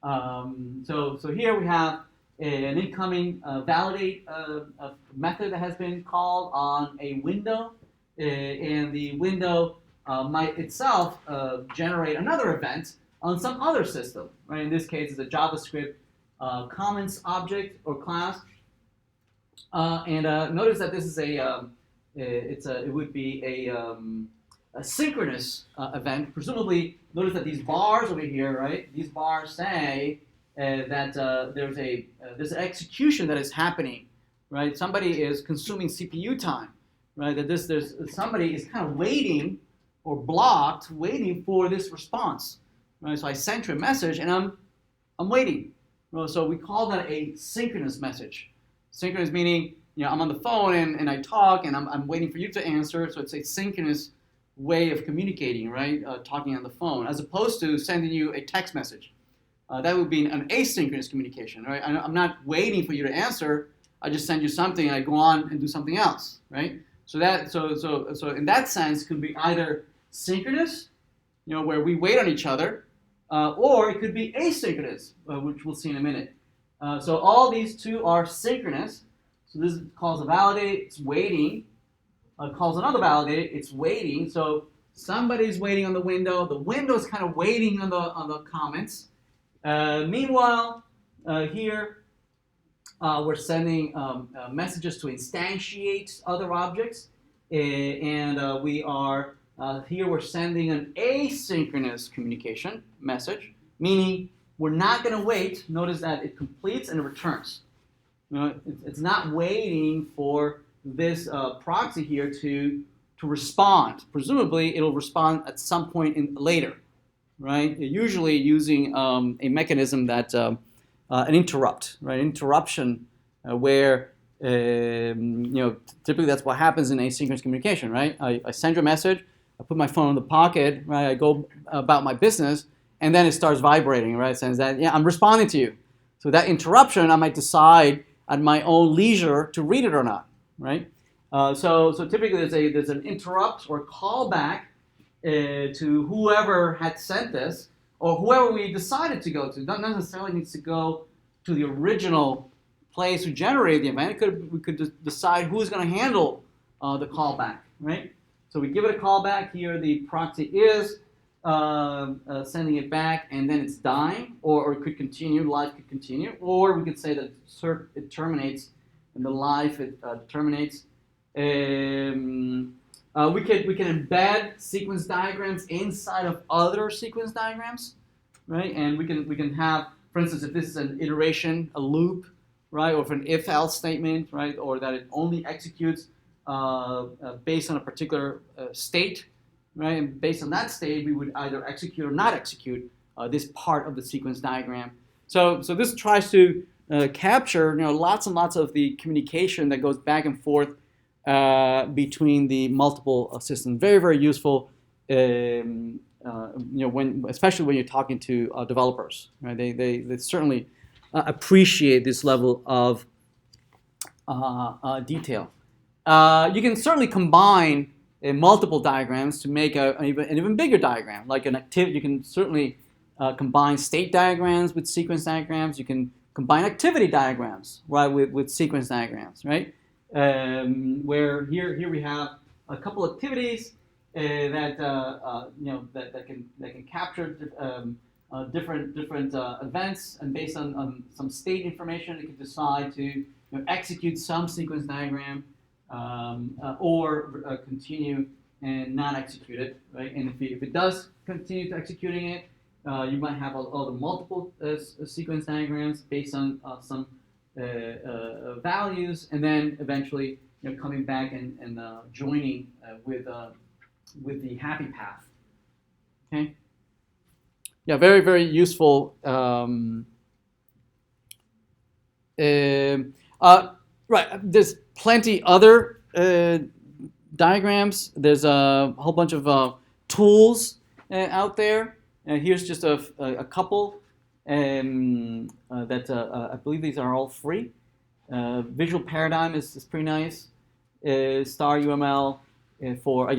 So here we have an incoming validate method that has been called on a window, and the window might itself generate another event on some other system, right? In this case, it's a JavaScript comments object or class, and notice that this is it would be a synchronous event. Presumably, notice that these bars over here, right? These bars say that there's an execution that is happening, right? Somebody is consuming CPU time, right? That somebody is kind of waiting or blocked, waiting for this response, right? So I sent you a message and I'm waiting. So we call that a synchronous message. Synchronous meaning, I'm on the phone and I talk and I'm waiting for you to answer. So it's a synchronous way of communicating, right? Talking on the phone, as opposed to sending you a text message. That would be an asynchronous communication, right? I'm not waiting for you to answer. I just send you something and I go on and do something else, right? So in that sense, it could be either synchronous, where we wait on each other, or it could be asynchronous, which we'll see in a minute. So all these two are synchronous. So this calls a validate, it's waiting. Calls another validate, it's waiting. So somebody's waiting on the window's kind of waiting on the comments. Meanwhile, here we're sending messages to instantiate other objects, and we are here we're sending an asynchronous communication message, meaning we're not going to wait. Notice that it completes and it returns. It's not waiting for this proxy here to respond. Presumably, it'll respond at some point later, right? Usually using a mechanism that an interrupt, right? Interruption, where typically that's what happens in asynchronous communication, right? I send you a message, I put my phone in the pocket, right? I go about my business, and then it starts vibrating, right? It says that, yeah, I'm responding to you. So that interruption, I might decide at my own leisure to read it or not, right? So typically there's an interrupt or callback to whoever had sent this, or whoever we decided to go to. Not necessarily needs to go to the original place who generated the event. We could decide who's going to handle the callback, right? So we give it a callback. Here the proxy is sending it back, and then it's dying, or it could continue. Live could continue, or we could say that it terminates, and the live terminates. We can embed sequence diagrams inside of other sequence diagrams, right? And we can have, for instance, if this is an iteration, a loop, right, or if an if-else statement, right, or that it only executes based on a particular state, right? And based on that state, we would either execute or not execute this part of the sequence diagram. So this tries to capture, lots and lots of the communication that goes back and forth between the multiple systems. Very, very useful, especially when you're talking to developers, right? They certainly appreciate this level of detail. You can certainly combine multiple diagrams to make an even bigger diagram, like an activity. You can certainly combine state diagrams with sequence diagrams. You can combine activity diagrams, right, with sequence diagrams, right? Where here we have a couple activities that can capture different events, and based on some state information, it can decide to execute some sequence diagram or continue and not execute it, right? And if it does continue to executing it, you might have all the multiple sequence diagrams based on some values, and then eventually coming back and joining with the happy path. Okay. Yeah, very, very useful. Right, there's plenty other diagrams. There's a whole bunch of tools out there. Here's just a couple that I believe these are all free. Visual Paradigm is pretty nice. Star UML for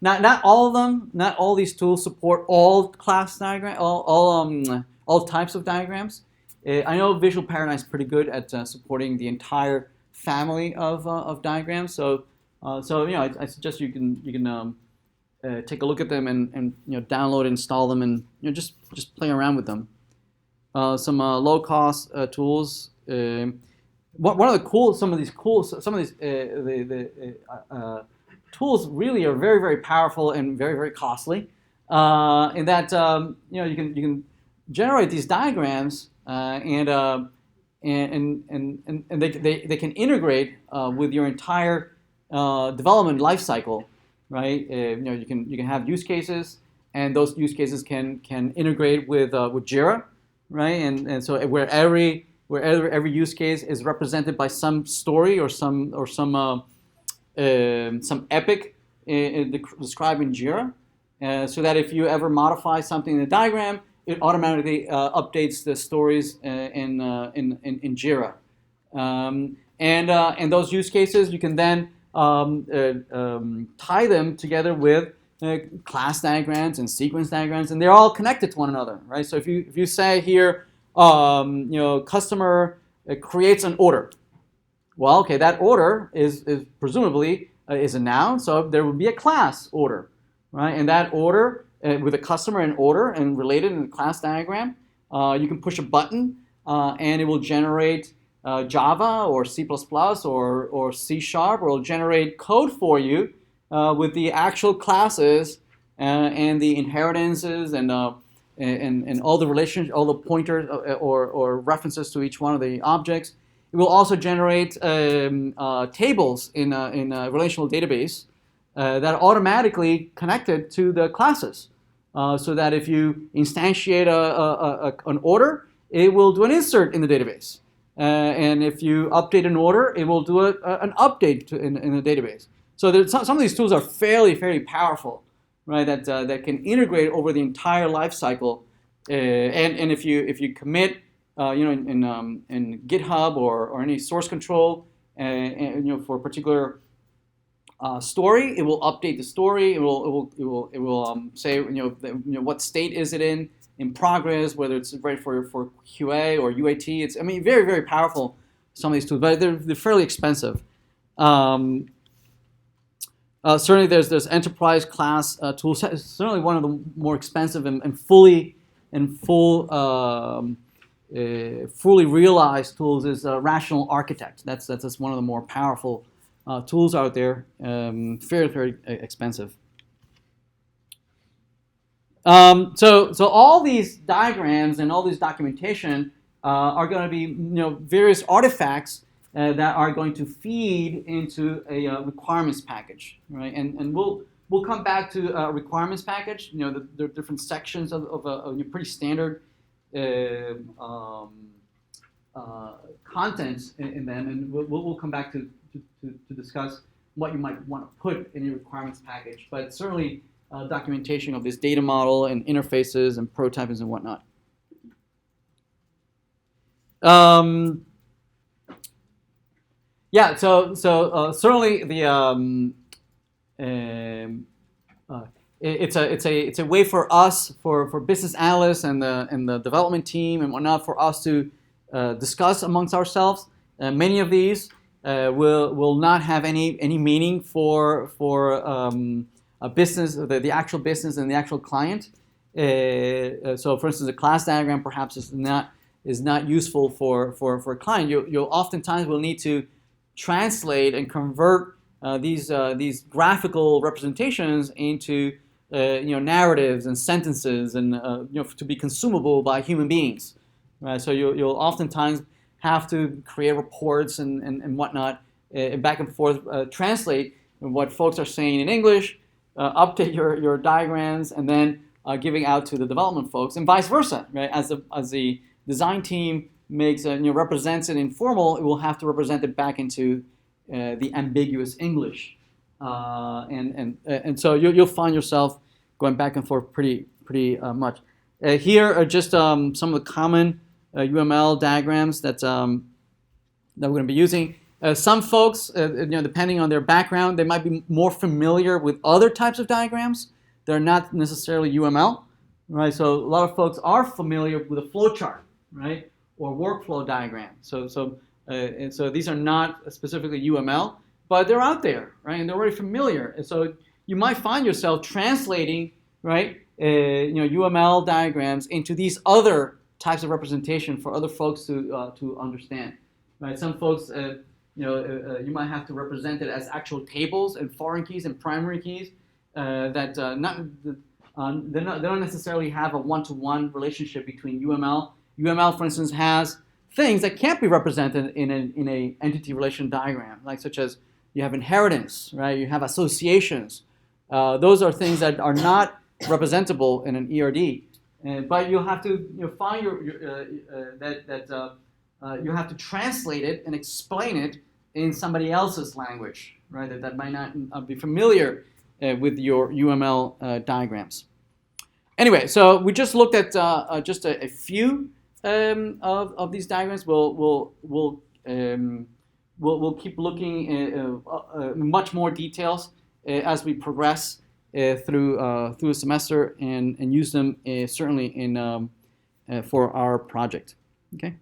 not all of them. Not all these tools support all class diagram, all types of diagrams. I know Visual Paradigm is pretty good at supporting the entire family of diagrams. So I suggest you can take a look at them and download, install them, and just play around with them. Some low cost tools. One of the tools really are very, very powerful and very, very costly. In that you can generate these diagrams and they can integrate with your entire development lifecycle, right? You can have use cases, and those use cases can integrate with Jira, right? And so where every use case is represented by some story or some epic described in Jira, so that if you ever modify something in the diagram, it automatically updates the stories in Jira, and those use cases you can then tie them together with class diagrams and sequence diagrams, and they're all connected to one another, right? So if you say here, customer creates an order, well, okay, that order is presumably is a noun, so there would be a class order, right? And that order with a customer and order and related in the class diagram, you can push a button and it will generate Java or C++ or C#, or it'll generate code for you with the actual classes and the inheritances and and all the relations, all the pointers or references to each one of the objects. It will also generate tables in a relational database that are automatically connected to the classes, so that if you instantiate an order, it will do an insert in the database. And if you update an order, it will do an update in the database. So some of these tools are fairly powerful, right? That can integrate over the entire life cycle. And if you commit, in GitHub or any source control, and for a particular story, it will update the story. It will say what state is it in progress, whether it's ready for QA or UAT. It's very powerful, some of these tools, but they're fairly expensive. Certainly there's enterprise class tools. Certainly one of the more expensive and fully realized tools is Rational Architect. That's one of the more powerful tools out there. Very expensive. So all these diagrams and all these documentation are going to be various artifacts that are going to feed into a requirements package, right? And we'll come back to a requirements package. There are different sections of a pretty standard contents in them, and we'll come back to discuss what you might want to put in a requirements package. But certainly documentation of this data model and interfaces and prototypes and whatnot. Yeah, so certainly the it's a way for us, for business analysts and the development team and whatnot, for us to discuss amongst ourselves. Many of these will not have any meaning for a business, the actual business and the actual client. So, for instance, a class diagram perhaps is not useful for a client. You'll oftentimes will need to translate and convert these graphical representations into narratives and sentences and to be consumable by human beings. Right? So you'll oftentimes have to create reports and whatnot, back and forth, translate what folks are saying in English, update your diagrams, and then giving out to the development folks, and vice versa. Right? As the design team makes represents it in formal, it will have to represent it back into the ambiguous English, and so you'll find yourself going back and forth pretty much. Here are just some of the common UML diagrams that we're going to be using. Some folks, depending on their background, they might be more familiar with other types of diagrams. They're not necessarily UML, right? So a lot of folks are familiar with a flowchart, right, or workflow diagram. So these are not specifically UML, but they're out there, right, and they're already familiar. And so you might find yourself translating, right, UML diagrams into these other types of representation for other folks to understand, right? Some folks, you might have to represent it as actual tables and foreign keys and primary keys that they don't necessarily have a one-to-one relationship between UML. UML, for instance, has things that can't be represented in a entity relation diagram, like such as you have inheritance, right? You have associations. Those are things that are not representable in an ERD, but you'll have to find you have to translate it and explain it in somebody else's language, right? That might not be familiar with your UML diagrams. Anyway, so we just looked at just a few of these diagrams. We'll keep looking in much more details as we progress through the semester and use them certainly in for our project. Okay.